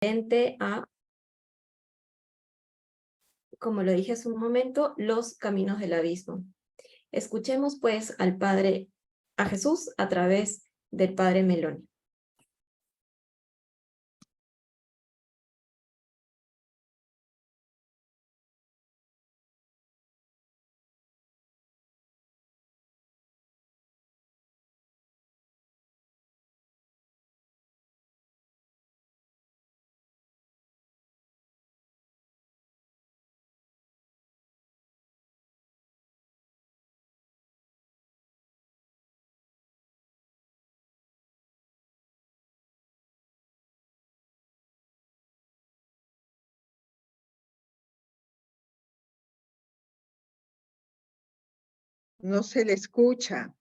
a, como lo dije hace un momento, los caminos del abismo. Escuchemos pues al Padre, a Jesús a través del Padre Meloni. No se le escucha.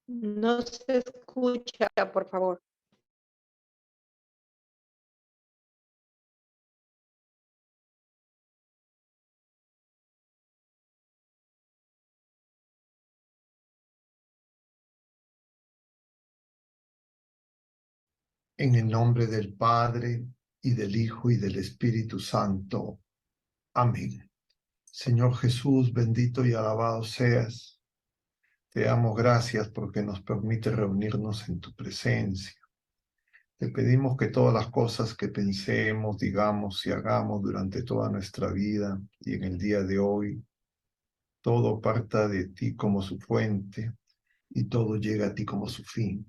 No se escucha, por favor. En el nombre del Padre, y del Hijo, y del Espíritu Santo. Amén. Señor Jesús, bendito y alabado seas. Te damos gracias porque nos permite reunirnos en tu presencia. Te pedimos que todas las cosas que pensemos, digamos y hagamos durante toda nuestra vida y en el día de hoy, todo parta de ti como su fuente y todo llega a ti como su fin.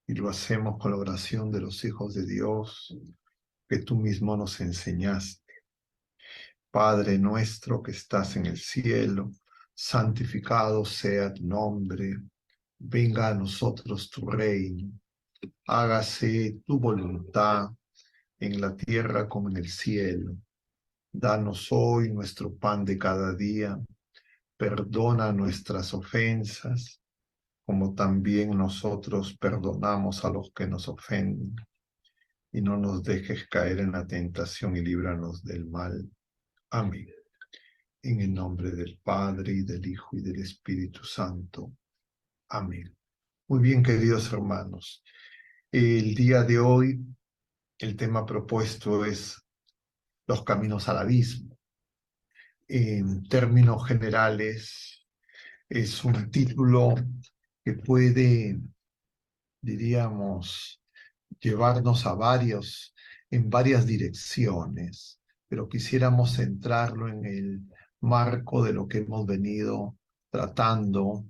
Y lo hacemos con la oración de los hijos de Dios que tú mismo nos enseñaste. Padre nuestro que estás en el cielo, santificado sea tu nombre. Venga a nosotros tu reino. Hágase tu voluntad en la tierra como en el cielo. Danos hoy nuestro pan de cada día. Perdona nuestras ofensas, como también nosotros perdonamos a los que nos ofenden. Y no nos dejes caer en la tentación y líbranos del mal. Amén. En el nombre del Padre, y del Hijo, y del Espíritu Santo. Amén. Muy bien, queridos hermanos. El día de hoy, el tema propuesto es los caminos al abismo. En términos generales, es un título que puede, diríamos, llevarnos en varias direcciones, pero quisiéramos centrarlo en el marco de lo que hemos venido tratando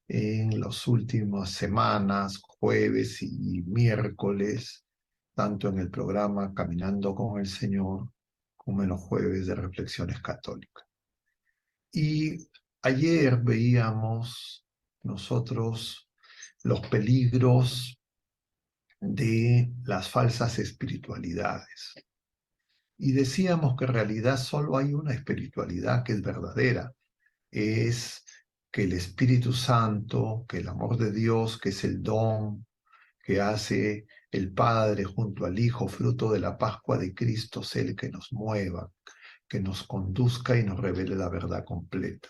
en las últimas semanas, jueves y miércoles, tanto en el programa Caminando con el Señor como en los jueves de Reflexiones Católicas. Y ayer veíamos nosotros los peligros de las falsas espiritualidades. Y decíamos que en realidad solo hay una espiritualidad que es verdadera, es que el Espíritu Santo, que el amor de Dios, que es el don que hace el Padre junto al Hijo, fruto de la Pascua de Cristo, sea el que nos mueva, que nos conduzca y nos revele la verdad completa.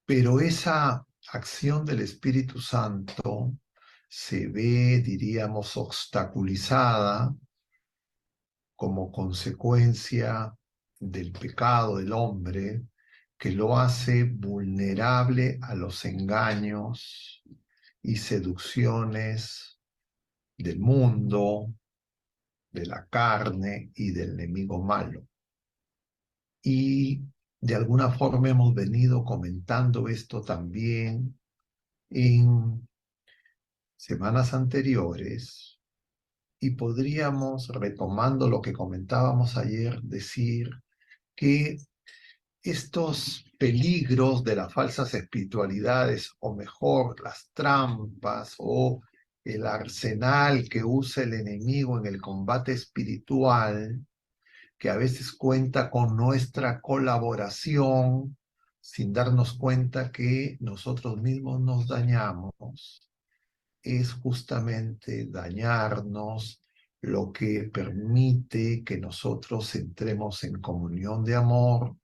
Pero esa acción del Espíritu Santo se ve, diríamos, obstaculizada como consecuencia del pecado del hombre, que lo hace vulnerable a los engaños y seducciones del mundo, de la carne y del enemigo malo. Y de alguna forma hemos venido comentando esto también en semanas anteriores, y podríamos, retomando lo que comentábamos ayer, decir que estos peligros de las falsas espiritualidades, o mejor, las trampas o el arsenal que usa el enemigo en el combate espiritual, que a veces cuenta con nuestra colaboración sin darnos cuenta que nosotros mismos nos dañamos, es justamente dañarnos lo que permite que nosotros entremos en comunión de amor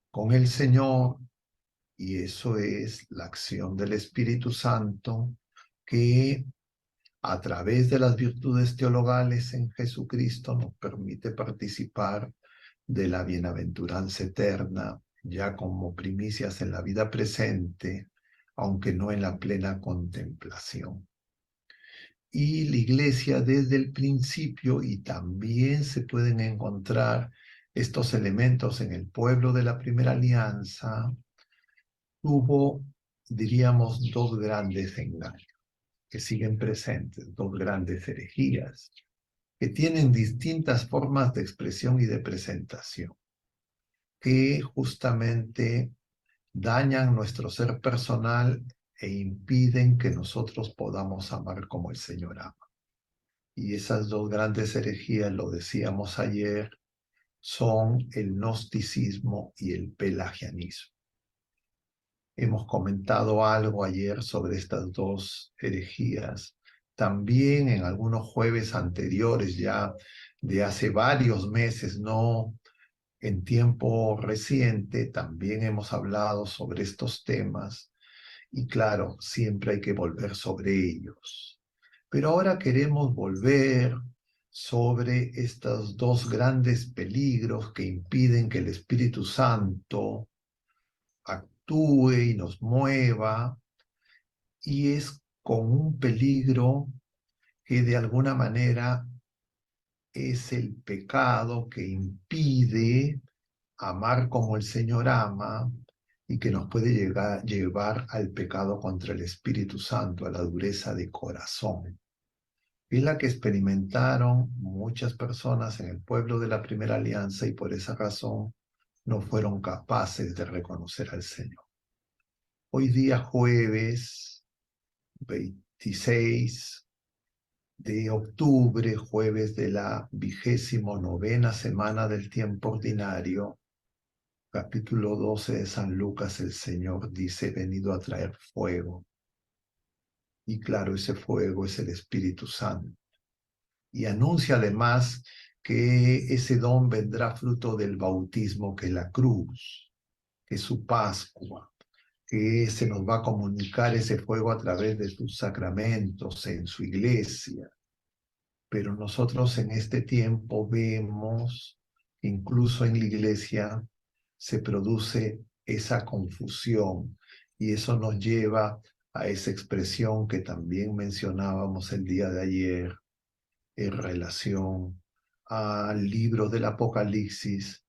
con el Señor Y eso es la acción del Espíritu Santo que a través de las virtudes teologales en Jesucristo nos permite participar de la bienaventuranza eterna, ya como primicias en la vida presente, aunque no en la plena contemplación. Y la Iglesia desde el principio, y también se pueden encontrar estos elementos en el pueblo de la primera alianza, tuvo, diríamos, dos grandes engaños que siguen presentes, dos grandes herejías, que tienen distintas formas de expresión y de presentación, que justamente dañan nuestro ser personal e impiden que nosotros podamos amar como el Señor ama. Y esas dos grandes herejías, lo decíamos ayer, son el gnosticismo y el pelagianismo. Hemos comentado algo ayer sobre estas dos herejías. También en algunos jueves anteriores, ya de hace varios meses, no en tiempo reciente, también hemos hablado sobre estos temas. Y claro, siempre hay que volver sobre ellos. Pero ahora queremos volver sobre estos dos grandes peligros que impiden que el Espíritu Santo actúe y nos mueva, y es con un peligro que de alguna manera es el pecado que impide amar como el Señor ama y que nos puede llevar al pecado contra el Espíritu Santo, a la dureza de corazón. Es la que experimentaron muchas personas en el pueblo de la primera alianza y por esa razón no fueron capaces de reconocer al Señor. Hoy día jueves 26 de octubre, jueves de la 29ª semana del tiempo ordinario, capítulo 12 de San Lucas, el Señor dice, venido a traer fuego. Y claro, ese fuego es el Espíritu Santo. Y anuncia además que ese don vendrá fruto del bautismo, que es la cruz, que es su Pascua, que se nos va a comunicar ese fuego a través de sus sacramentos en su iglesia. Pero nosotros en este tiempo vemos que incluso en la iglesia se produce esa confusión y eso nos lleva a esa expresión que también mencionábamos el día de ayer en relación al libro del Apocalipsis,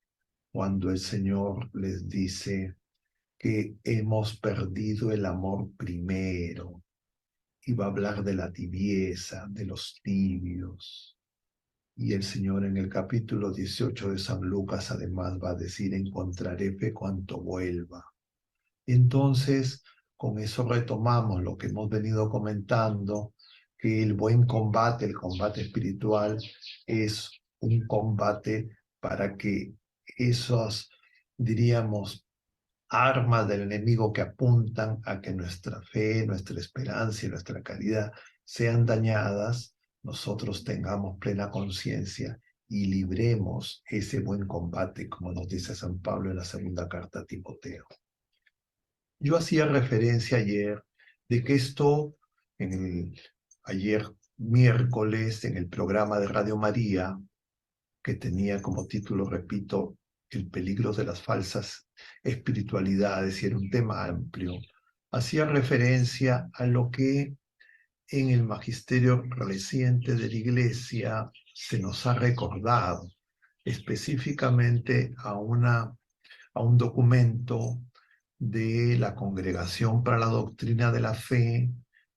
cuando el Señor les dice que hemos perdido el amor primero. Y va a hablar de la tibieza, de los tibios. Y el Señor en el capítulo 18 de San Lucas además va a decir, encontraré fe cuanto vuelva. Entonces, con eso retomamos lo que hemos venido comentando, que el buen combate, el combate espiritual, es un combate para que esos, diríamos, armas del enemigo que apuntan a que nuestra fe, nuestra esperanza y nuestra caridad sean dañadas, nosotros tengamos plena conciencia y libremos ese buen combate, como nos dice San Pablo en la segunda carta a Timoteo. Yo hacía referencia ayer de que esto, ayer miércoles, en el programa de Radio María, que tenía como título, repito, el peligro de las falsas espiritualidades, y era un tema amplio, hacía referencia a lo que en el magisterio reciente de la Iglesia se nos ha recordado, específicamente a un documento de la Congregación para la Doctrina de la Fe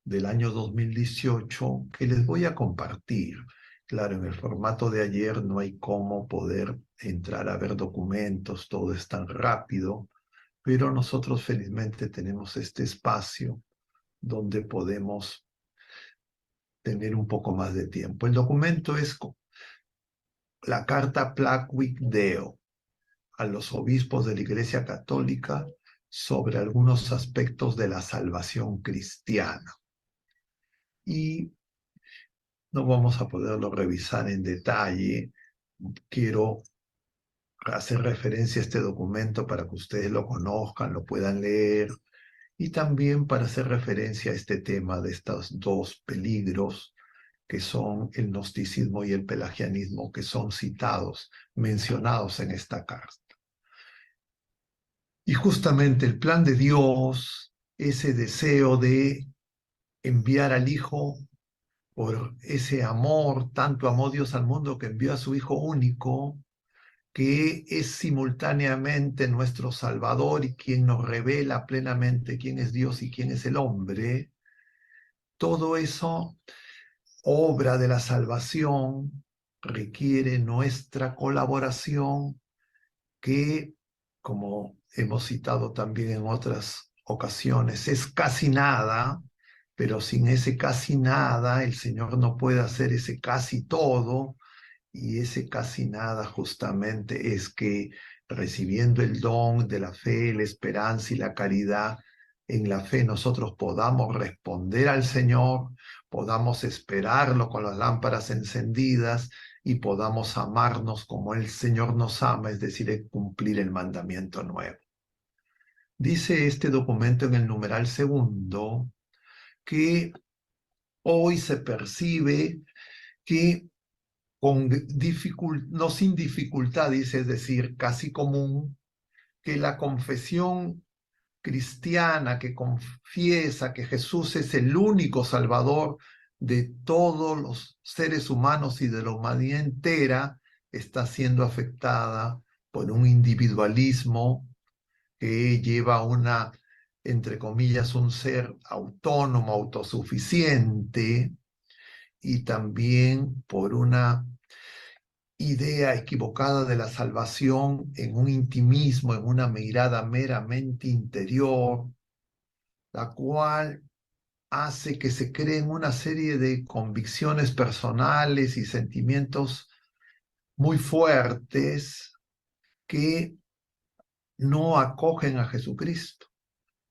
del año 2018 que les voy a compartir. Claro, en el formato de ayer no hay cómo poder entrar a ver documentos, todo es tan rápido, pero nosotros felizmente tenemos este espacio donde podemos tener un poco más de tiempo. El documento es la carta Placuit Deo a los obispos de la Iglesia Católica sobre algunos aspectos de la salvación cristiana. Y no vamos a poderlo revisar en detalle. Quiero hacer referencia a este documento para que ustedes lo conozcan, lo puedan leer, y también para hacer referencia a este tema de estos dos peligros que son el gnosticismo y el pelagianismo, que son citados, mencionados en esta carta. Y justamente el plan de Dios, ese deseo de enviar al Hijo, por ese amor, tanto amó Dios al mundo que envió a su Hijo único, que es simultáneamente nuestro Salvador y quien nos revela plenamente quién es Dios y quién es el hombre. Todo eso, obra de la salvación, requiere nuestra colaboración, que, como hemos citado también en otras ocasiones, es casi nada, pero sin ese casi nada el Señor no puede hacer ese casi todo, y ese casi nada justamente es que, recibiendo el don de la fe, la esperanza y la caridad, en la fe nosotros podamos responder al Señor, podamos esperarlo con las lámparas encendidas y podamos amarnos como el Señor nos ama, es decir, cumplir el mandamiento nuevo. Dice este documento en el numeral segundo que hoy se percibe que no sin dificultad, dice, es decir, casi común, que la confesión cristiana que confiesa que Jesús es el único Salvador de todos los seres humanos y de la humanidad entera, está siendo afectada por un individualismo que lleva a una, entre comillas, un ser autónomo, autosuficiente, y también por una idea equivocada de la salvación en un intimismo, en una mirada meramente interior, la cual hace que se creen una serie de convicciones personales y sentimientos muy fuertes que no acogen a Jesucristo,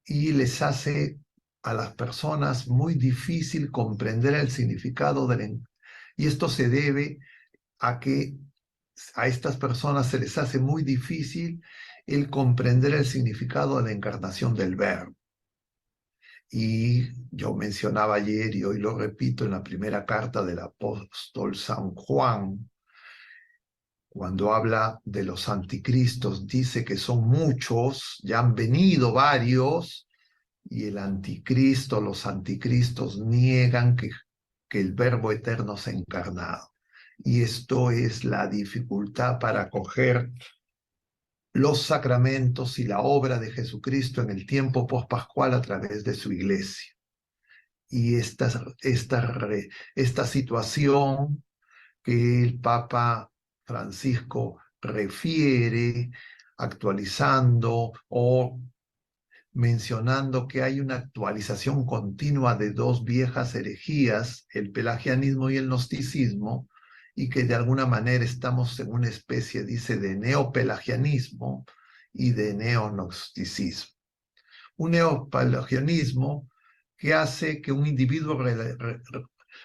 y les hace a las personas muy difícil comprender el significado y esto se debe a que a estas personas se les hace muy difícil el comprender el significado de la encarnación del Verbo. Y yo mencionaba ayer, y hoy lo repito, en la primera carta del apóstol San Juan, cuando habla de los anticristos, dice que son muchos, ya han venido varios, y el anticristo, los anticristos niegan que el Verbo eterno se ha encarnado. Y esto es la dificultad para acoger los sacramentos y la obra de Jesucristo en el tiempo pospascual a través de su iglesia. Y esta situación que el Papa Francisco refiere, actualizando o mencionando que hay una actualización continua de dos viejas herejías, el pelagianismo y el gnosticismo, y que de alguna manera estamos en una especie, dice, de neopelagianismo y de neognosticismo. Un neopelagianismo que hace que un individuo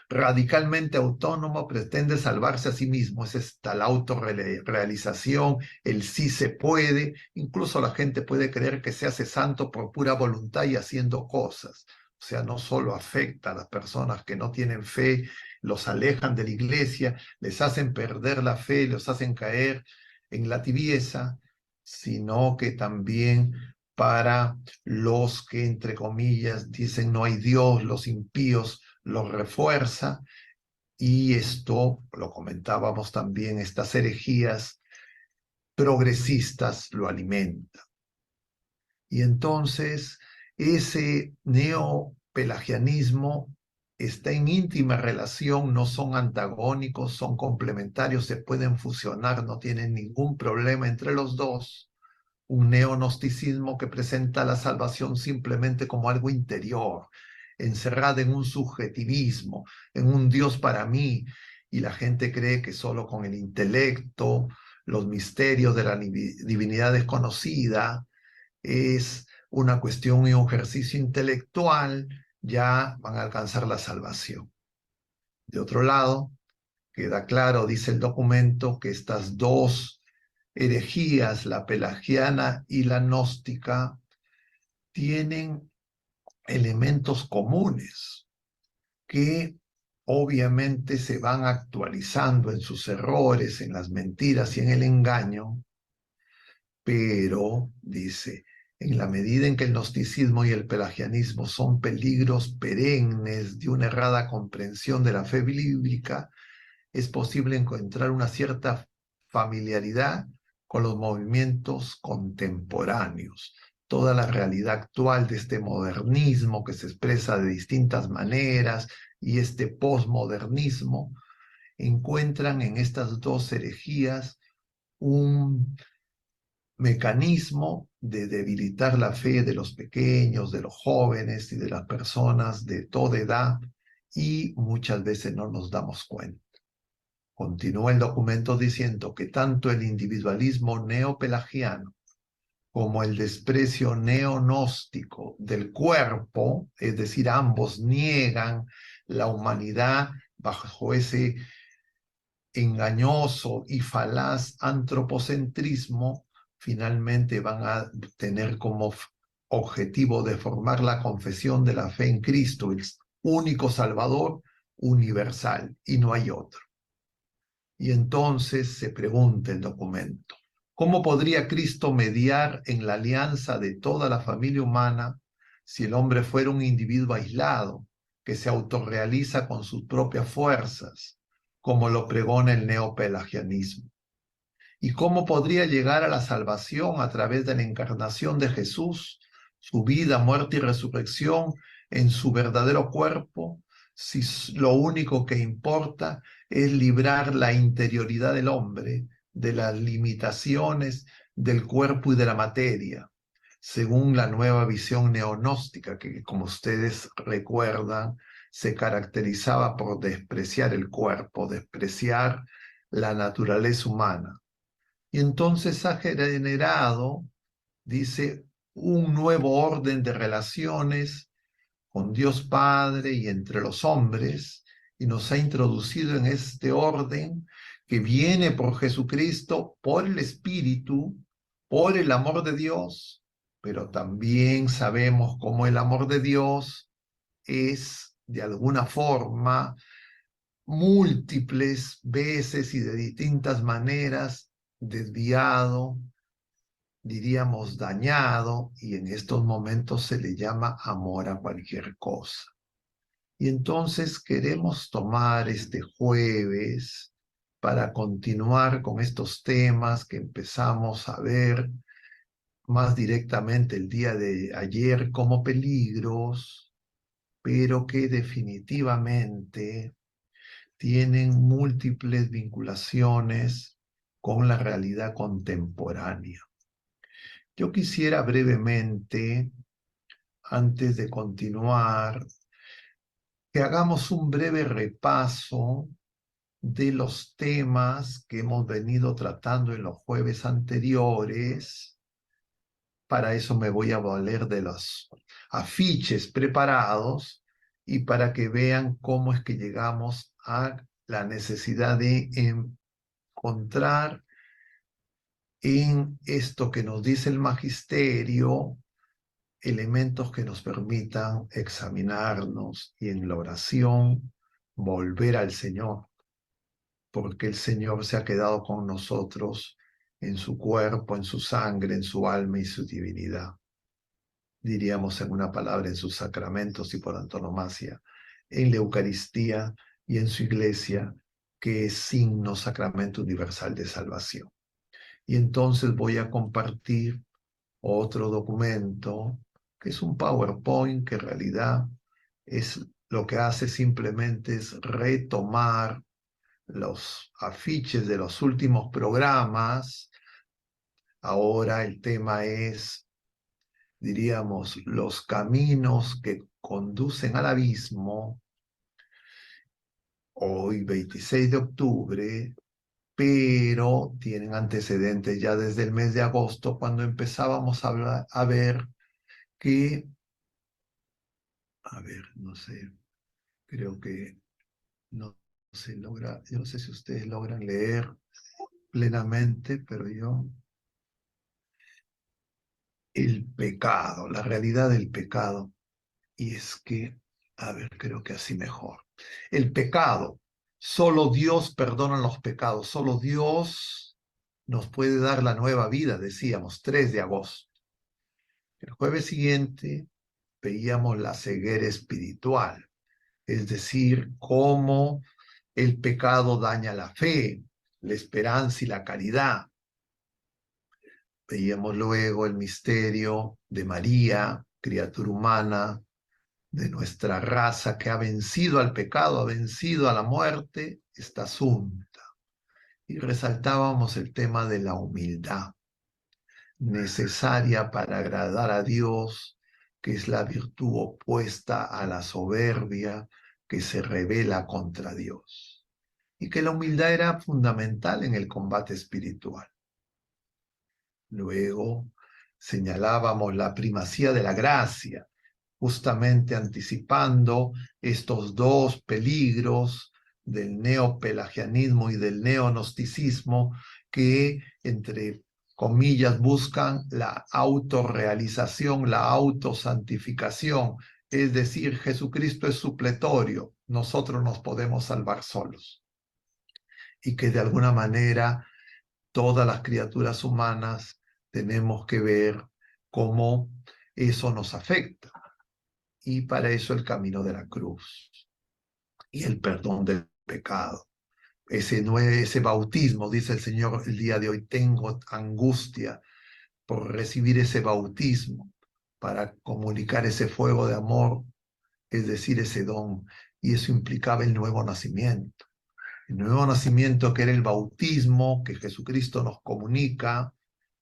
radicalmente autónomo pretende salvarse a sí mismo. Es esta la autorrealización, el sí se puede. Incluso la gente puede creer que se hace santo por pura voluntad y haciendo cosas. O sea, no solo afecta a las personas que no tienen fe, los alejan de la iglesia, les hacen perder la fe, los hacen caer en la tibieza, sino que también para los que, entre comillas, dicen no hay Dios, los impíos, los refuerza, y esto, lo comentábamos también, estas herejías progresistas lo alimentan. Y entonces ese neopelagianismo está en íntima relación, no son antagónicos, son complementarios, se pueden fusionar, no tienen ningún problema entre los dos. Un neognosticismo que presenta la salvación simplemente como algo interior, encerrada en un subjetivismo, en un Dios para mí, y la gente cree que solo con el intelecto, los misterios de la divinidad desconocida, es una cuestión y un ejercicio intelectual, ya van a alcanzar la salvación. De otro lado, queda claro, dice el documento, que estas dos herejías, la pelagiana y la gnóstica, tienen elementos comunes que obviamente se van actualizando en sus errores, en las mentiras y en el engaño, pero, dice, en la medida en que el gnosticismo y el pelagianismo son peligros perennes de una errada comprensión de la fe bíblica, es posible encontrar una cierta familiaridad con los movimientos contemporáneos. Toda la realidad actual de este modernismo que se expresa de distintas maneras y este posmodernismo encuentran en estas dos herejías un mecanismo de debilitar la fe de los pequeños, de los jóvenes y de las personas de toda edad, y muchas veces no nos damos cuenta. Continúa el documento diciendo que tanto el individualismo neopelagiano como el desprecio neonóstico del cuerpo, es decir, ambos niegan la humanidad bajo ese engañoso y falaz antropocentrismo, finalmente van a tener como objetivo de formar la confesión de la fe en Cristo, el único Salvador universal, y no hay otro. Y entonces se pregunta el documento, ¿cómo podría Cristo mediar en la alianza de toda la familia humana si el hombre fuera un individuo aislado que se autorrealiza con sus propias fuerzas, como lo pregona el neopelagianismo? ¿Y cómo podría llegar a la salvación a través de la encarnación de Jesús, su vida, muerte y resurrección en su verdadero cuerpo, si lo único que importa es librar la interioridad del hombre de las limitaciones del cuerpo y de la materia, según la nueva visión neonóstica que, como ustedes recuerdan, se caracterizaba por despreciar el cuerpo, despreciar la naturaleza humana? Y entonces ha generado, dice, un nuevo orden de relaciones con Dios Padre y entre los hombres, y nos ha introducido en este orden que viene por Jesucristo, por el Espíritu, por el amor de Dios, pero también sabemos cómo el amor de Dios es, de alguna forma, múltiples veces y de distintas maneras desviado, diríamos dañado, y en estos momentos se le llama amor a cualquier cosa. Y entonces queremos tomar este jueves para continuar con estos temas que empezamos a ver más directamente el día de ayer como peligros, pero que definitivamente tienen múltiples vinculaciones con la realidad contemporánea. Yo quisiera brevemente, antes de continuar, que hagamos un breve repaso de los temas que hemos venido tratando en los jueves anteriores. Para eso me voy a valer de los afiches preparados y para que vean cómo es que llegamos a la necesidad de encontrar en esto que nos dice el magisterio elementos que nos permitan examinarnos y en la oración volver al Señor, porque el Señor se ha quedado con nosotros en su cuerpo, en su sangre, en su alma y su divinidad. Diríamos en una palabra, en sus sacramentos y por antonomasia, en la Eucaristía y en su iglesia, que es signo sacramento universal de salvación. Y entonces voy a compartir otro documento, que es un PowerPoint, que en realidad es lo que hace simplemente es retomar los afiches de los últimos programas. Ahora el tema es, diríamos, los caminos que conducen al abismo, hoy 26 de octubre, pero tienen antecedentes ya desde el mes de agosto, cuando empezábamos a ver que, a ver, no sé, creo que no se logra, yo no sé si ustedes logran leer, plenamente, pero el pecado, la realidad del pecado, y es que, a ver, creo que así mejor. El pecado, solo Dios perdona los pecados, solo Dios nos puede dar la nueva vida, decíamos, 3 de agosto. El jueves siguiente veíamos la ceguera espiritual, es decir, cómo el pecado daña la fe, la esperanza y la caridad. Veíamos luego el misterio de María, criatura humana de nuestra raza que ha vencido al pecado, ha vencido a la muerte, está asunta. Y resaltábamos el tema de la humildad, necesaria para agradar a Dios, que es la virtud opuesta a la soberbia que se rebela contra Dios. Y que la humildad era fundamental en el combate espiritual. Luego señalábamos la primacía de la gracia, justamente anticipando estos 2 peligros del neopelagianismo y del neognosticismo que, entre comillas, buscan la autorrealización, la autosantificación. Es decir, Jesucristo es supletorio, nosotros nos podemos salvar solos. Y que de alguna manera todas las criaturas humanas tenemos que ver cómo eso nos afecta. Y para eso el camino de la cruz y el perdón del pecado. Ese bautismo, dice el Señor el día de hoy, tengo angustia por recibir ese bautismo para comunicar ese fuego de amor, es decir, ese don. Y eso implicaba el nuevo nacimiento. El nuevo nacimiento que era el bautismo que Jesucristo nos comunica,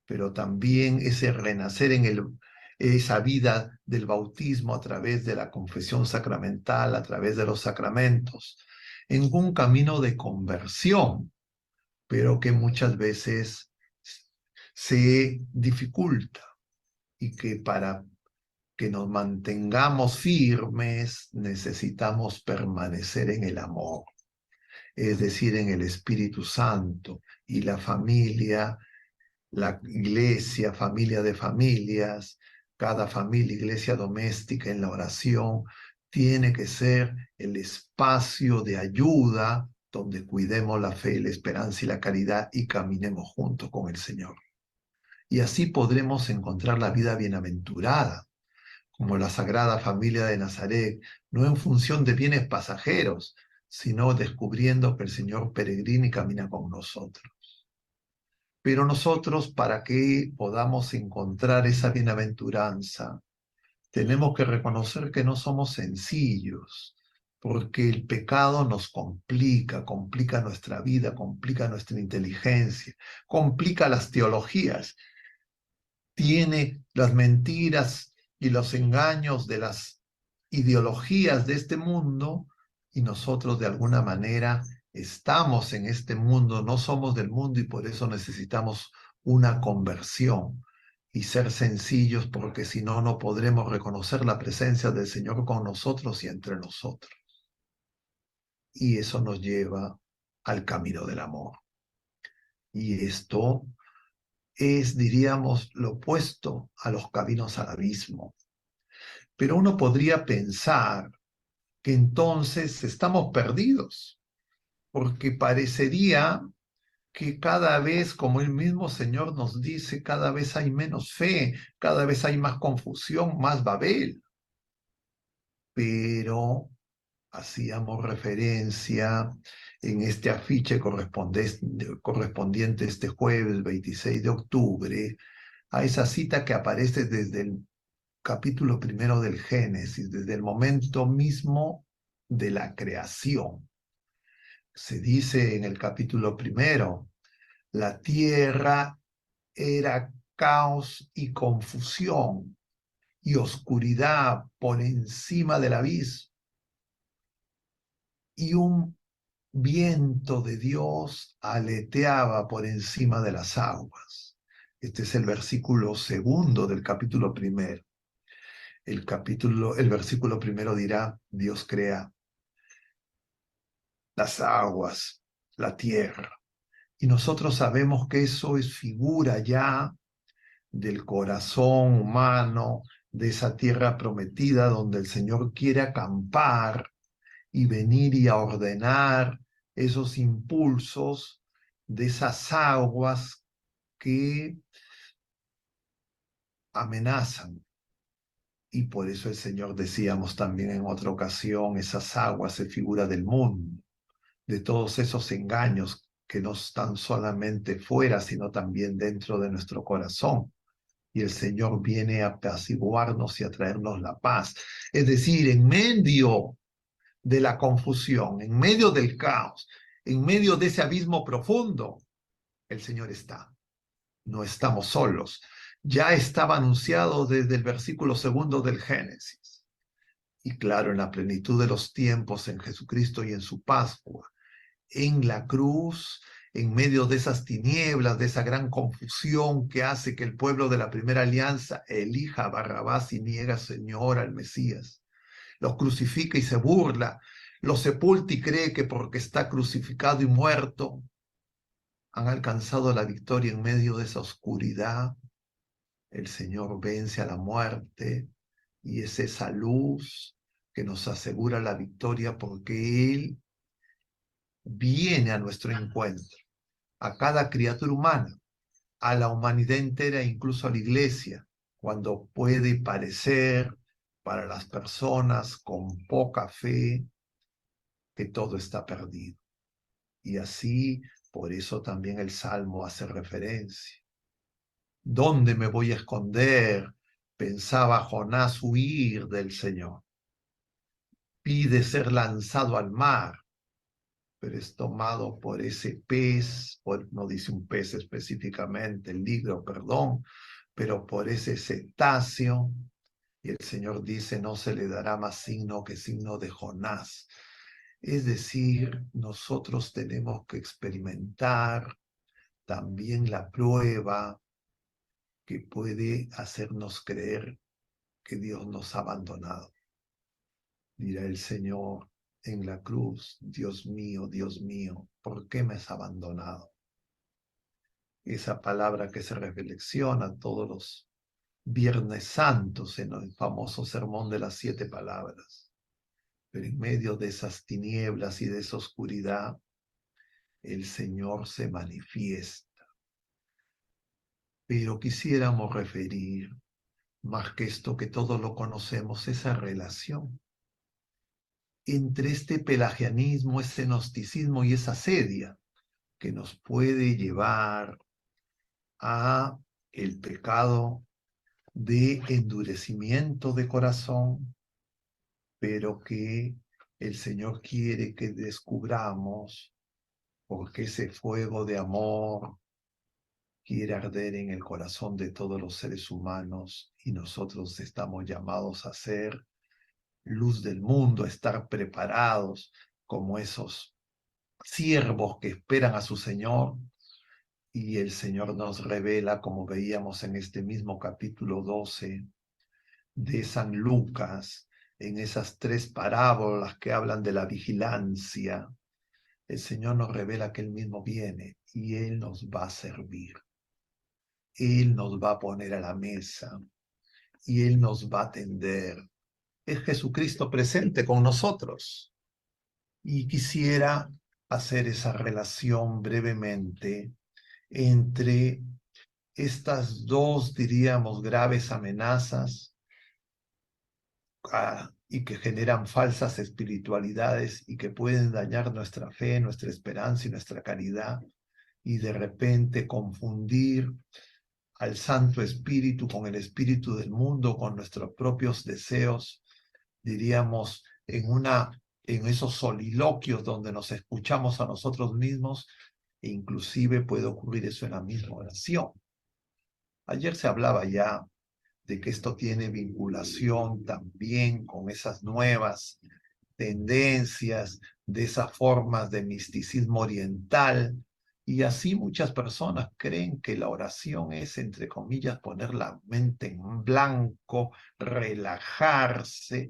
pero también ese renacer en esa vida del bautismo a través de la confesión sacramental, a través de los sacramentos, en un camino de conversión, pero que muchas veces se dificulta y que para que nos mantengamos firmes necesitamos permanecer en el amor, es decir, en el Espíritu Santo y la familia, la iglesia, familia de familias, cada familia, iglesia doméstica en la oración, tiene que ser el espacio de ayuda donde cuidemos la fe, la esperanza y la caridad y caminemos juntos con el Señor. Y así podremos encontrar la vida bienaventurada, como la Sagrada Familia de Nazaret, no en función de bienes pasajeros, sino descubriendo que el Señor peregrina y camina con nosotros. Pero nosotros, para que podamos encontrar esa bienaventuranza, tenemos que reconocer que no somos sencillos, porque el pecado nos complica nuestra vida, complica nuestra inteligencia, complica las teologías, tiene las mentiras y los engaños de las ideologías de este mundo, y nosotros de alguna manera estamos en este mundo, no somos del mundo y por eso necesitamos una conversión y ser sencillos, porque si no, no podremos reconocer la presencia del Señor con nosotros y entre nosotros. Y eso nos lleva al camino del amor. Y esto es, diríamos, lo opuesto a los caminos al abismo. Pero uno podría pensar que entonces estamos perdidos, porque parecería que cada vez, como el mismo Señor nos dice, cada vez hay menos fe, cada vez hay más confusión, más Babel. Pero hacíamos referencia en este afiche correspondiente este jueves 26 de octubre a esa cita que aparece desde el capítulo 1 del Génesis, desde el momento mismo de la creación. Se dice en el capítulo 1, la tierra era caos y confusión y oscuridad por encima del abismo, y un viento de Dios aleteaba por encima de las aguas. Este es el versículo 2 del capítulo 1. El versículo 1 dirá, Dios crea las aguas, la tierra, Y nosotros sabemos que eso es figura ya del corazón humano, de esa tierra prometida donde el Señor quiere acampar y venir y a ordenar esos impulsos de esas aguas que amenazan. Y por eso el Señor, decíamos también en otra ocasión, esas aguas se figura del mundo, de todos esos engaños que no están solamente fuera, sino también dentro de nuestro corazón. Y el Señor viene a apaciguarnos y a traernos la paz. Es decir, en medio de la confusión, en medio del caos, en medio de ese abismo profundo, el Señor está. No estamos solos. Ya estaba anunciado desde el versículo 2 del Génesis. Y claro, en la plenitud de los tiempos, en Jesucristo y en su Pascua, en la cruz, en medio de esas tinieblas, de esa gran confusión que hace que el pueblo de la primera alianza elija a Barrabás y niega Señor al Mesías. Los crucifica y se burla, los sepulta y cree que porque está crucificado y muerto, han alcanzado la victoria en medio de esa oscuridad. El Señor vence a la muerte y es esa luz que nos asegura la victoria porque Él viene a nuestro encuentro, a cada criatura humana, a la humanidad entera, incluso a la iglesia, cuando puede parecer para las personas con poca fe que todo está perdido. Y así, por eso también el Salmo hace referencia. ¿Dónde me voy a esconder? Pensaba Jonás huir del Señor. Pide ser lanzado al mar, pero es tomado por ese pez, no dice un pez específicamente, el ligro, perdón, pero por ese cetáceo, y el Señor dice, no se le dará más signo que signo de Jonás. Es decir, nosotros tenemos que experimentar también la prueba que puede hacernos creer que Dios nos ha abandonado. Dirá el Señor en la cruz, Dios mío, ¿por qué me has abandonado? Esa palabra que se reflexiona todos los Viernes Santos en el famoso sermón de las 7 palabras. Pero en medio de esas tinieblas y de esa oscuridad, el Señor se manifiesta. Pero quisiéramos referir, más que esto que todos lo conocemos, esa relación entre este pelagianismo, ese gnosticismo y esa sedia que nos puede llevar a el pecado de endurecimiento de corazón, pero que el Señor quiere que descubramos porque ese fuego de amor quiere arder en el corazón de todos los seres humanos y nosotros estamos llamados a ser luz del mundo, a estar preparados como esos siervos que esperan a su Señor. Y el Señor nos revela, como veíamos en este mismo capítulo 12 de San Lucas, en esas 3 parábolas que hablan de la vigilancia, el Señor nos revela que Él mismo viene y Él nos va a servir. Él nos va a poner a la mesa y Él nos va a atender. Es Jesucristo presente con nosotros. Y quisiera hacer esa relación brevemente entre estas dos, diríamos, graves amenazas y que generan falsas espiritualidades y que pueden dañar nuestra fe, nuestra esperanza y nuestra caridad, y de repente confundir al Santo Espíritu con el espíritu del mundo, con nuestros propios deseos, diríamos, en esos soliloquios donde nos escuchamos a nosotros mismos, e inclusive puede ocurrir eso en la misma oración. Ayer se hablaba ya de que esto tiene vinculación también con esas nuevas tendencias, de esas formas de misticismo oriental, y así muchas personas creen que la oración es, entre comillas, poner la mente en blanco, relajarse.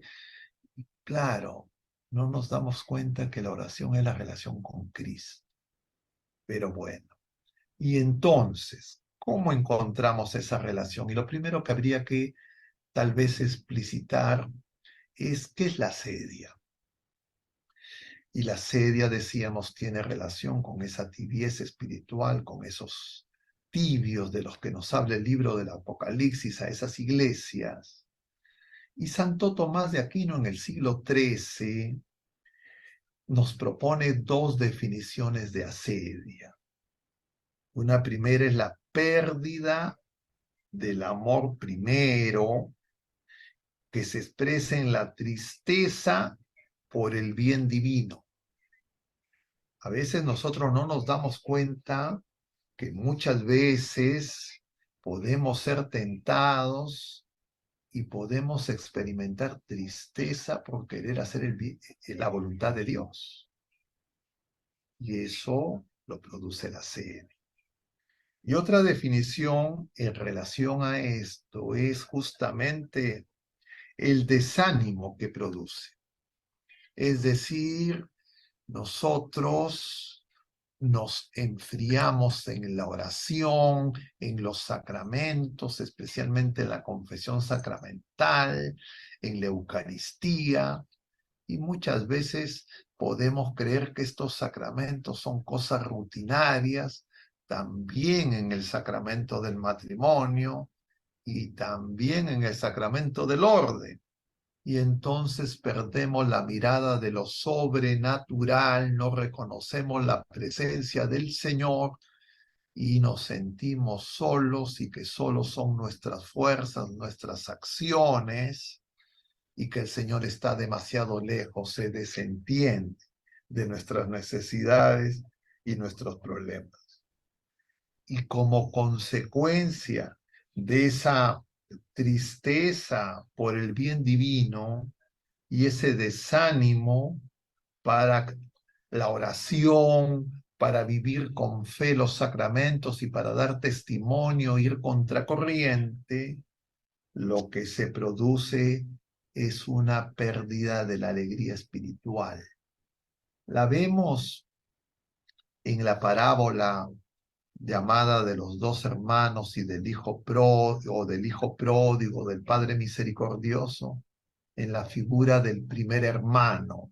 Y claro, no nos damos cuenta que la oración es la relación con Cristo. Pero bueno, Y entonces, ¿cómo encontramos esa relación? Y lo primero que habría que tal vez explicitar es qué es la sedia. Y la sedia, decíamos, tiene relación con esa tibieza espiritual, con esos tibios de los que nos habla el libro del Apocalipsis a esas iglesias. Y Santo Tomás de Aquino en el siglo XIII nos propone dos definiciones de asedia. Una primera es la pérdida del amor primero, que se expresa en la tristeza por el bien divino. A veces nosotros no nos damos cuenta que muchas veces podemos ser tentados y podemos experimentar tristeza por querer hacer la voluntad de Dios. Y eso lo produce la sed. Y otra definición en relación a esto es justamente el desánimo que produce. Es decir, nosotros nos enfriamos en la oración, en los sacramentos, especialmente en la confesión sacramental, en la Eucaristía, y muchas veces podemos creer que estos sacramentos son cosas rutinarias, también en el sacramento del matrimonio y también en el sacramento del orden. Y entonces perdemos la mirada de lo sobrenatural, no reconocemos la presencia del Señor y nos sentimos solos y que solo son nuestras fuerzas, nuestras acciones, y que el Señor está demasiado lejos, se desentiende de nuestras necesidades y nuestros problemas. Y como consecuencia de esa tristeza por el bien divino y ese desánimo para la oración, para vivir con fe los sacramentos y para dar testimonio, ir contracorriente, lo que se produce es una pérdida de la alegría espiritual. La vemos en la parábola llamada de los dos hermanos y del hijo pródigo, del padre misericordioso, en la figura del primer hermano,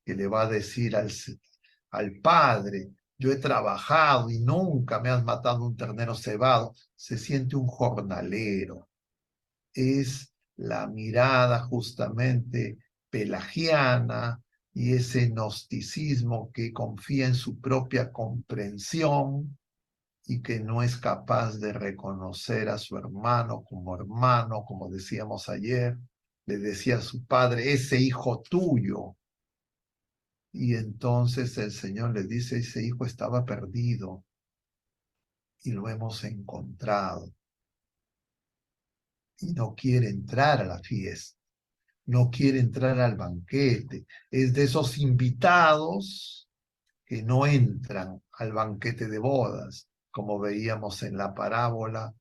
que le va a decir al padre: yo he trabajado y nunca me has matado un ternero cebado. Se siente un jornalero. Es la mirada justamente pelagiana y ese gnosticismo que confía en su propia comprensión y que no es capaz de reconocer a su hermano, como decíamos ayer. Le decía a su padre: ese hijo tuyo. Y entonces el Señor le dice: ese hijo estaba perdido y lo hemos encontrado. Y no quiere entrar a la fiesta, no quiere entrar al banquete. Es de esos invitados que no entran al banquete de bodas, como veíamos en la parábola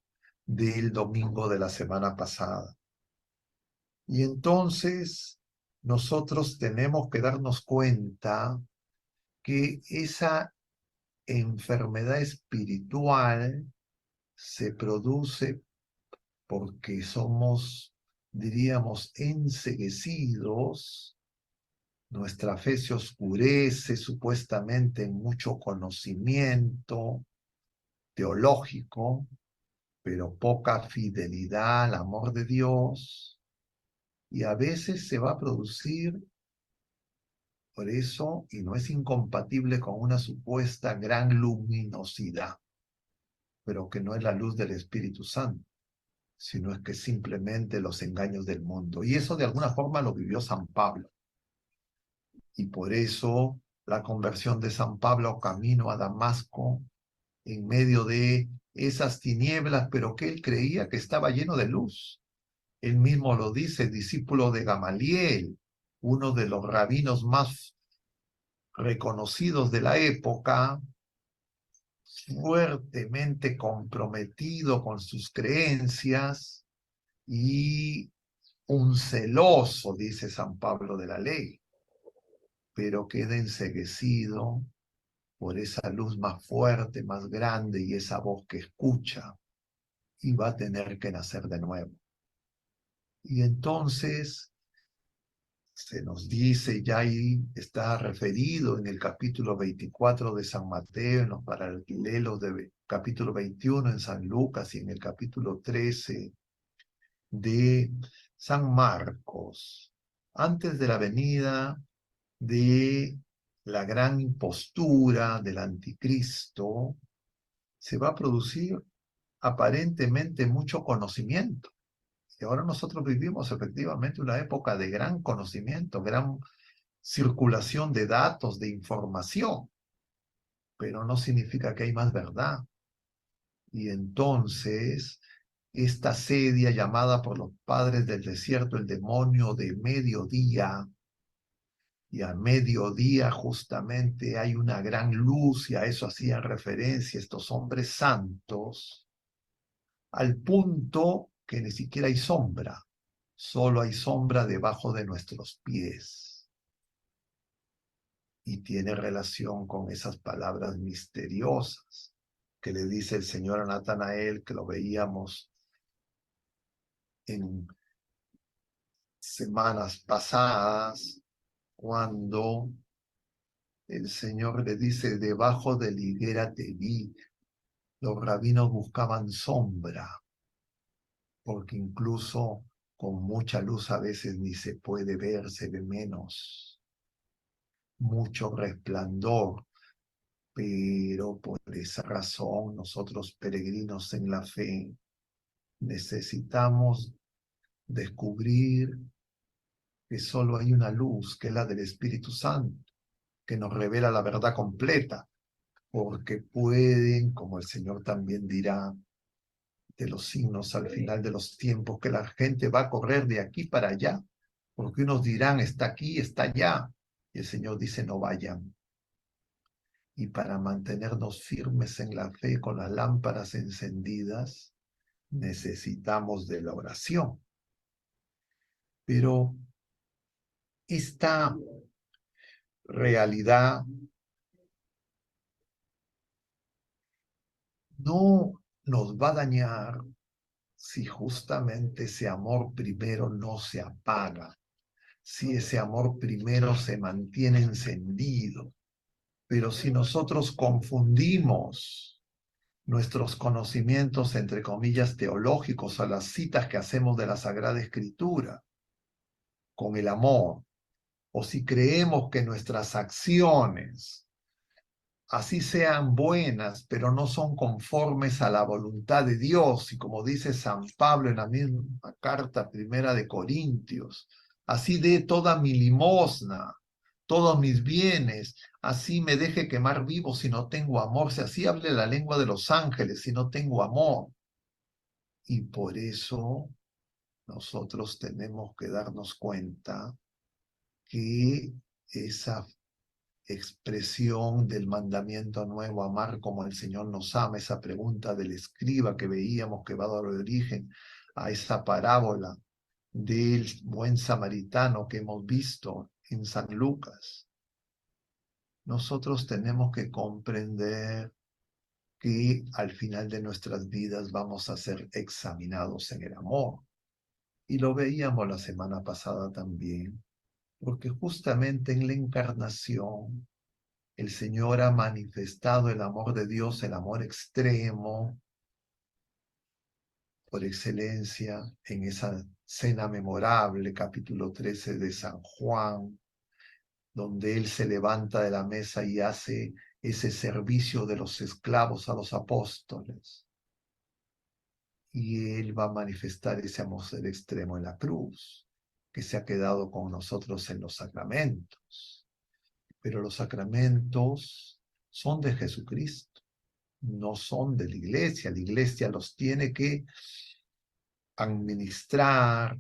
del domingo de la semana pasada. Y entonces nosotros tenemos que darnos cuenta que esa enfermedad espiritual se produce porque somos, diríamos, enceguecidos. Nuestra fe se oscurece supuestamente en mucho conocimiento teológico, pero poca fidelidad al amor de Dios. Y a veces se va a producir por eso, y no es incompatible con una supuesta gran luminosidad, pero que no es la luz del Espíritu Santo, sino es que simplemente los engaños del mundo. Y eso de alguna forma lo vivió San Pablo. Y por eso la conversión de San Pablo camino a Damasco, en medio de esas tinieblas, pero que él creía que estaba lleno de luz. Él mismo lo dice, discípulo de Gamaliel, uno de los rabinos más reconocidos de la época, fuertemente comprometido con sus creencias y un celoso, dice San Pablo, de la ley, pero queda enceguecido por esa luz más fuerte, más grande y esa voz que escucha, y va a tener que nacer de nuevo. Y entonces se nos dice, ya ahí está referido en el capítulo 24 de San Mateo, en los paralelos del capítulo 21 en San Lucas y en el capítulo 13 de San Marcos, antes de la venida de la gran impostura del anticristo, se va a producir aparentemente mucho conocimiento. Y ahora nosotros vivimos efectivamente una época de gran conocimiento, gran circulación de datos, de información, pero no significa que hay más verdad. Y entonces, esta sedia llamada por los padres del desierto el demonio de mediodía, y a mediodía justamente hay una gran luz, y a eso hacían referencia estos hombres santos, al punto que ni siquiera hay sombra, solo hay sombra debajo de nuestros pies. Y tiene relación con esas palabras misteriosas que le dice el Señor a Natanael, que lo veíamos en semanas pasadas, cuando el Señor le dice, debajo de la higuera te vi. Los rabinos buscaban sombra, porque incluso con mucha luz a veces ni se puede ver, se ve menos. Mucho resplandor, pero por esa razón nosotros peregrinos en la fe necesitamos descubrir que solo hay una luz, que es la del Espíritu Santo, que nos revela la verdad completa, porque pueden, como el Señor también dirá, de los signos al final de los tiempos, que la gente va a correr de aquí para allá, porque unos dirán, está aquí, está allá, y el Señor dice, no vayan. Y para mantenernos firmes en la fe con las lámparas encendidas, necesitamos de la oración. Pero esta realidad no nos va a dañar si justamente ese amor primero no se apaga, si ese amor primero se mantiene encendido. Pero si nosotros confundimos nuestros conocimientos, entre comillas, teológicos, a las citas que hacemos de la Sagrada Escritura, con el amor, o si creemos que nuestras acciones, así sean buenas, pero no son conformes a la voluntad de Dios, y como dice San Pablo en la misma carta primera de Corintios, así dé toda mi limosna, todos mis bienes, así me deje quemar vivo si no tengo amor, si así hable la lengua de los ángeles, si no tengo amor. Y por eso nosotros tenemos que darnos cuenta que esa expresión del mandamiento nuevo, amar como el Señor nos ama, esa pregunta del escriba que veíamos que va a dar origen a esa parábola del buen samaritano que hemos visto en San Lucas. Nosotros tenemos que comprender que al final de nuestras vidas vamos a ser examinados en el amor. Y lo veíamos la semana pasada también, porque justamente en la encarnación el Señor ha manifestado el amor de Dios, el amor extremo, por excelencia, en esa cena memorable, capítulo 13 de San Juan, donde Él se levanta de la mesa y hace ese servicio de los esclavos a los apóstoles. Y Él va a manifestar ese amor extremo en la cruz, que se ha quedado con nosotros en los sacramentos. Pero los sacramentos son de Jesucristo, no son de la iglesia los tiene que administrar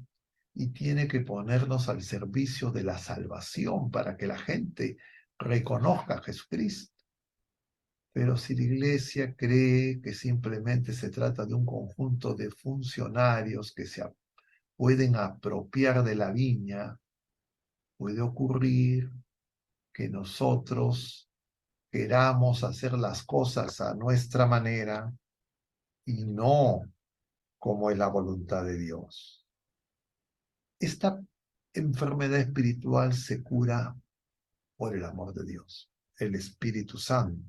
y tiene que ponernos al servicio de la salvación para que la gente reconozca a Jesucristo. Pero si la iglesia cree que simplemente se trata de un conjunto de funcionarios que se pueden apropiar de la viña, puede ocurrir que nosotros queramos hacer las cosas a nuestra manera y no como es la voluntad de Dios. Esta enfermedad espiritual se cura por el amor de Dios, el Espíritu Santo,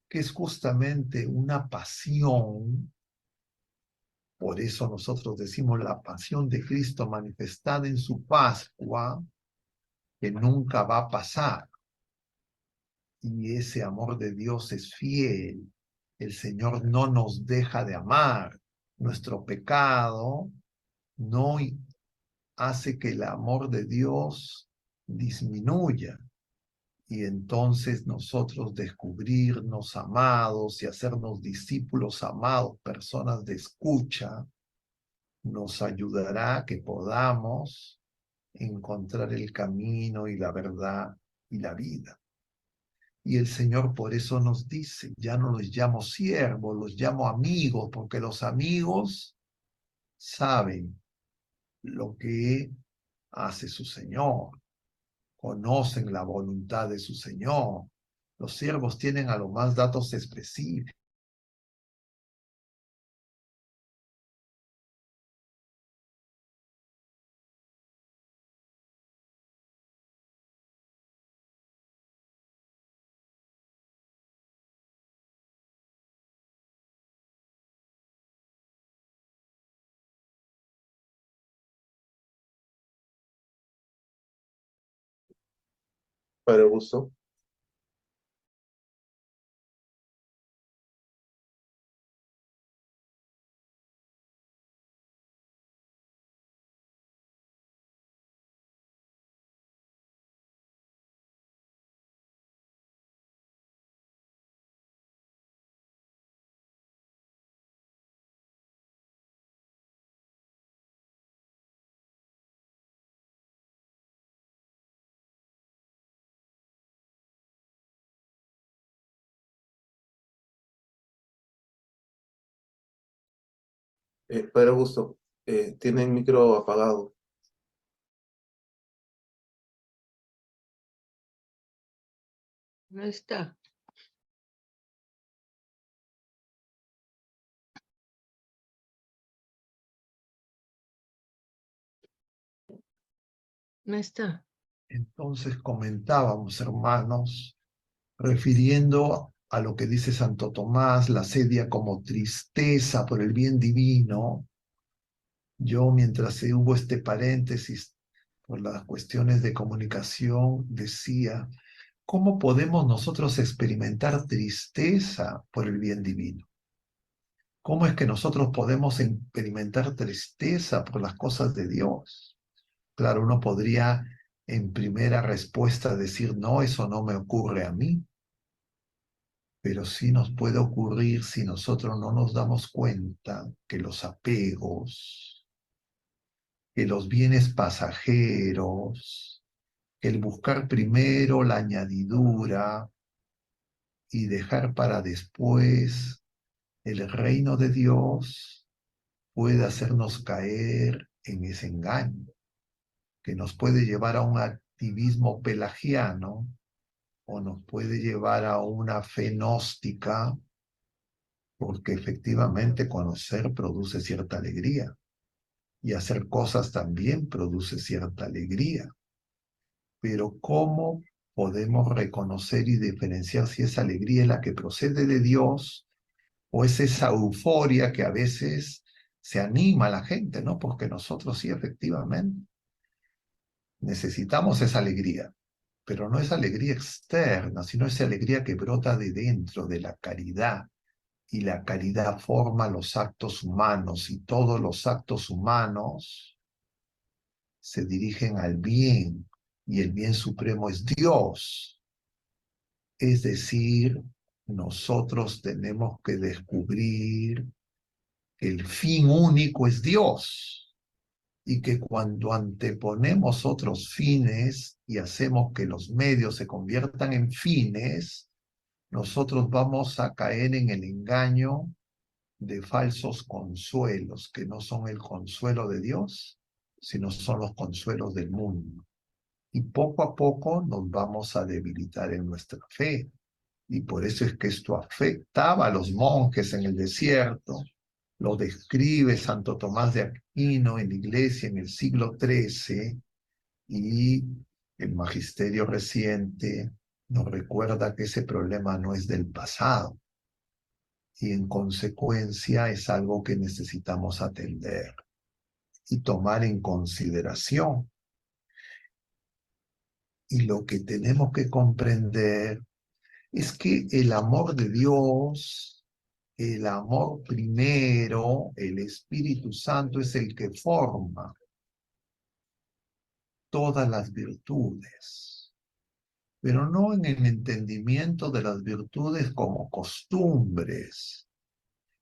que es justamente una pasión. Por eso nosotros decimos la pasión de Cristo manifestada en su Pascua, que nunca va a pasar. Y ese amor de Dios es fiel. El Señor no nos deja de amar. Nuestro pecado no hace que el amor de Dios disminuya. Y entonces nosotros descubrirnos amados y hacernos discípulos amados, personas de escucha, nos ayudará a que podamos encontrar el camino y la verdad y la vida. Y el Señor por eso nos dice, ya no los llamo siervos, los llamo amigos, porque los amigos saben lo que hace su Señor, conocen la voluntad de su Señor. Los siervos tienen a lo más datos específicos. Padre Augusto. Padre Augusto, tiene el micro apagado. No está. No está. Entonces comentábamos, hermanos, refiriendo a lo que dice Santo Tomás, la sedia como tristeza por el bien divino. Yo, mientras hubo este paréntesis por las cuestiones de comunicación, decía, ¿cómo podemos nosotros experimentar tristeza por el bien divino? ¿Cómo es que nosotros podemos experimentar tristeza por las cosas de Dios? Claro, uno podría en primera respuesta decir, no, eso no me ocurre a mí. Pero sí nos puede ocurrir si nosotros no nos damos cuenta que los apegos, que los bienes pasajeros, que el buscar primero la añadidura y dejar para después el reino de Dios puede hacernos caer en ese engaño, que nos puede llevar a un activismo pelagiano o nos puede llevar a una fe gnóstica, porque efectivamente conocer produce cierta alegría y hacer cosas también produce cierta alegría. Pero ¿cómo podemos reconocer y diferenciar si esa alegría es la que procede de Dios o es esa euforia que a veces se anima a la gente, ¿no? Porque nosotros sí, efectivamente, necesitamos esa alegría, pero no es alegría externa, sino esa alegría que brota de dentro, de la caridad. Y la caridad forma los actos humanos, y todos los actos humanos se dirigen al bien, y el bien supremo es Dios. Es decir, nosotros tenemos que descubrir que el fin único es Dios, y que cuando anteponemos otros fines y hacemos que los medios se conviertan en fines, nosotros vamos a caer en el engaño de falsos consuelos, que no son el consuelo de Dios, sino son los consuelos del mundo. Y poco a poco nos vamos a debilitar en nuestra fe. Y por eso es que esto afectaba a los monjes en el desierto. Lo describe Santo Tomás de Aquino en la iglesia en el siglo XIII, y el magisterio reciente nos recuerda que ese problema no es del pasado, y en consecuencia es algo que necesitamos atender y tomar en consideración. Y lo que tenemos que comprender es que el amor de Dios, el amor primero, el Espíritu Santo es el que forma todas las virtudes, pero no en el entendimiento de las virtudes como costumbres,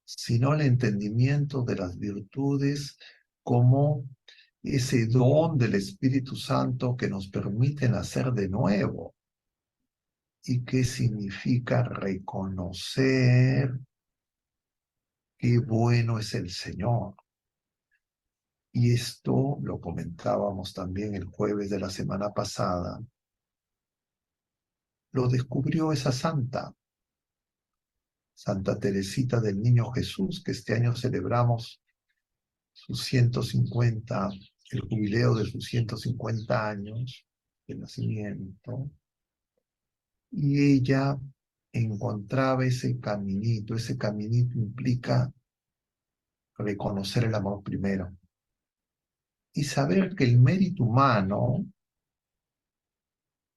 sino el entendimiento de las virtudes como ese don del Espíritu Santo que nos permite nacer de nuevo. ¿Y qué significa reconocer qué bueno es el Señor? Y esto lo comentábamos también el jueves de la semana pasada. Lo descubrió esa santa, Santa Teresita del Niño Jesús, que este año celebramos sus 150, el jubileo de sus 150 años de nacimiento. Y ella encontraba ese caminito implica reconocer el amor primero y saber que el mérito humano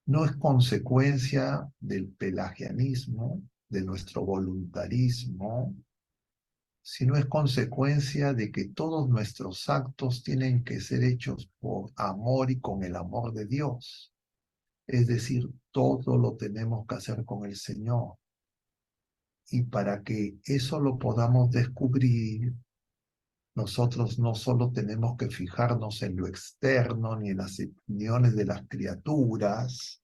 no es consecuencia del pelagianismo, de nuestro voluntarismo, sino es consecuencia de que todos nuestros actos tienen que ser hechos por amor y con el amor de Dios. Es decir, todo lo tenemos que hacer con el Señor. Y para que eso lo podamos descubrir, nosotros no solo tenemos que fijarnos en lo externo ni en las opiniones de las criaturas,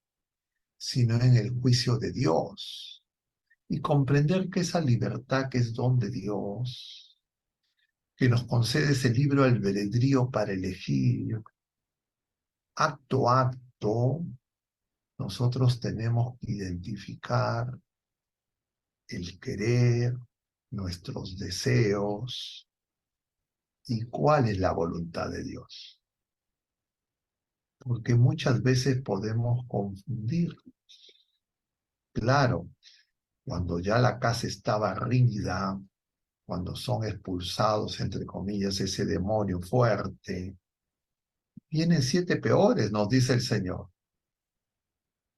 sino en el juicio de Dios. Y comprender que esa libertad que es don de Dios, que nos concede ese libre albedrío para elegir, acto a acto, nosotros tenemos que identificar el querer, nuestros deseos y cuál es la voluntad de Dios. Porque muchas veces podemos confundir. Claro, cuando ya la casa está barrida, cuando son expulsados, entre comillas, ese demonio fuerte, vienen 7 peores, nos dice el Señor.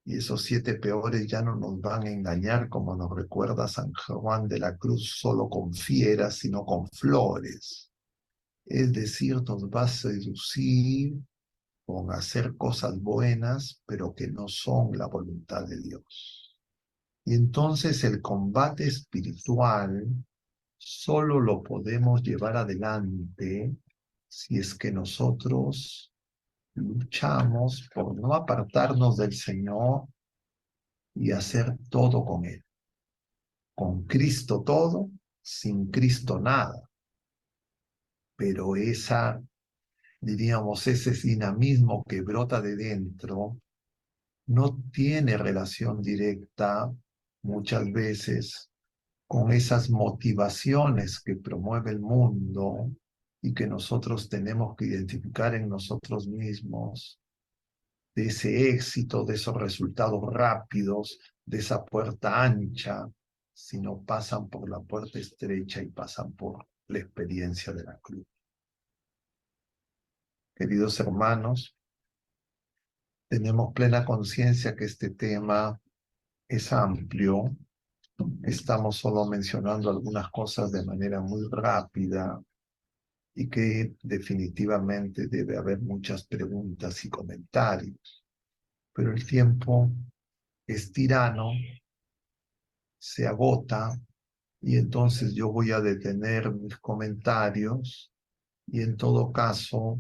Y esos 7 peores ya no nos van a engañar, como nos recuerda San Juan de la Cruz, solo con fieras, sino con flores. Es decir, nos va a seducir con hacer cosas buenas, pero que no son la voluntad de Dios. Y entonces el combate espiritual solo lo podemos llevar adelante si es que nosotros luchamos por no apartarnos del Señor y hacer todo con Él. Con Cristo todo, sin Cristo nada. Pero diríamos, ese dinamismo que brota de dentro no tiene relación directa muchas veces con esas motivaciones que promueve el mundo y que nosotros tenemos que identificar en nosotros mismos, de ese éxito, de esos resultados rápidos, de esa puerta ancha, sino pasan por la puerta estrecha y pasan por la experiencia de la cruz. Queridos hermanos, tenemos plena conciencia que este tema es amplio. Estamos solo mencionando algunas cosas de manera muy rápida y que definitivamente debe haber muchas preguntas y comentarios. Pero el tiempo es tirano, se agota, y entonces yo voy a detener mis comentarios y en todo caso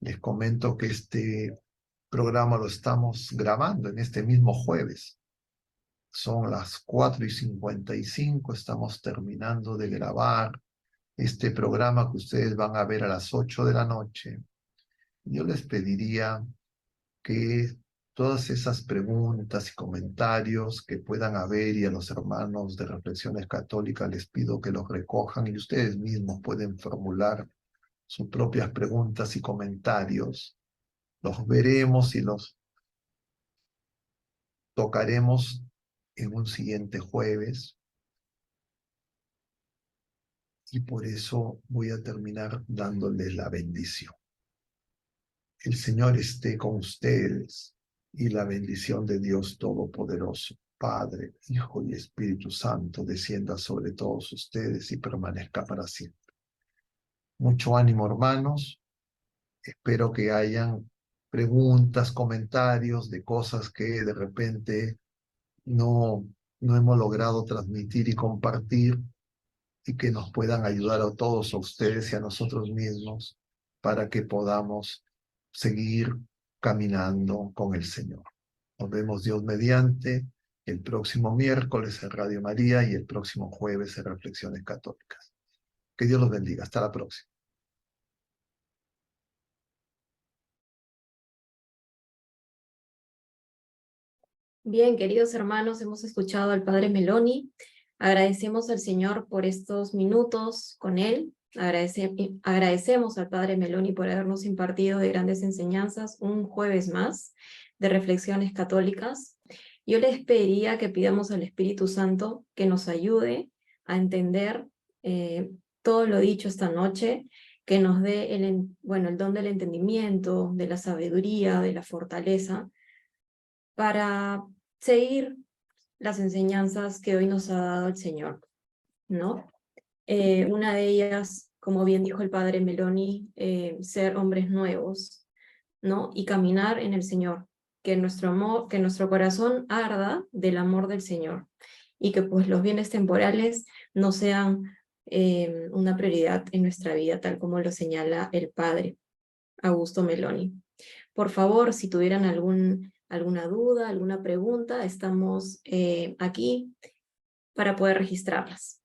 les comento que este programa lo estamos grabando en este mismo jueves. Son las 4:55, estamos terminando de grabar este programa que ustedes van a ver a las 8 de la noche. Yo les pediría que todas esas preguntas y comentarios que puedan haber, y a los hermanos de Reflexiones Católicas les pido que los recojan y ustedes mismos pueden formular sus propias preguntas y comentarios. Los veremos y los tocaremos en un siguiente jueves. Y por eso voy a terminar dándoles la bendición. El Señor esté con ustedes y la bendición de Dios Todopoderoso, Padre, Hijo y Espíritu Santo, descienda sobre todos ustedes y permanezca para siempre. Mucho ánimo, hermanos. Espero que hayan preguntas, comentarios de cosas que de repente no hemos logrado transmitir y compartir, y que nos puedan ayudar a todos, a ustedes y a nosotros mismos, para que podamos seguir caminando con el Señor. Nos vemos Dios mediante el próximo miércoles en Radio María y el próximo jueves en Reflexiones Católicas. Que Dios los bendiga. Hasta la próxima. Bien, queridos hermanos, hemos escuchado al Padre Meloni. Agradecemos al Señor por estos minutos con él. Agradecemos al Padre Meloni por habernos impartido de grandes enseñanzas un jueves más de Reflexiones Católicas. Yo les pediría que pidamos al Espíritu Santo que nos ayude a entender todo lo dicho esta noche, que nos dé el don del entendimiento, de la sabiduría, de la fortaleza, para seguir las enseñanzas que hoy nos ha dado el Señor, ¿no? Una de ellas, como bien dijo el Padre Meloni, ser hombres nuevos, ¿no? Y caminar en el Señor, que nuestro corazón arda del amor del Señor, y que pues los bienes temporales no sean una prioridad en nuestra vida, tal como lo señala el Padre Augusto Meloni. Por favor, si tuvieran alguna duda, alguna pregunta, estamos aquí para poder registrarlas.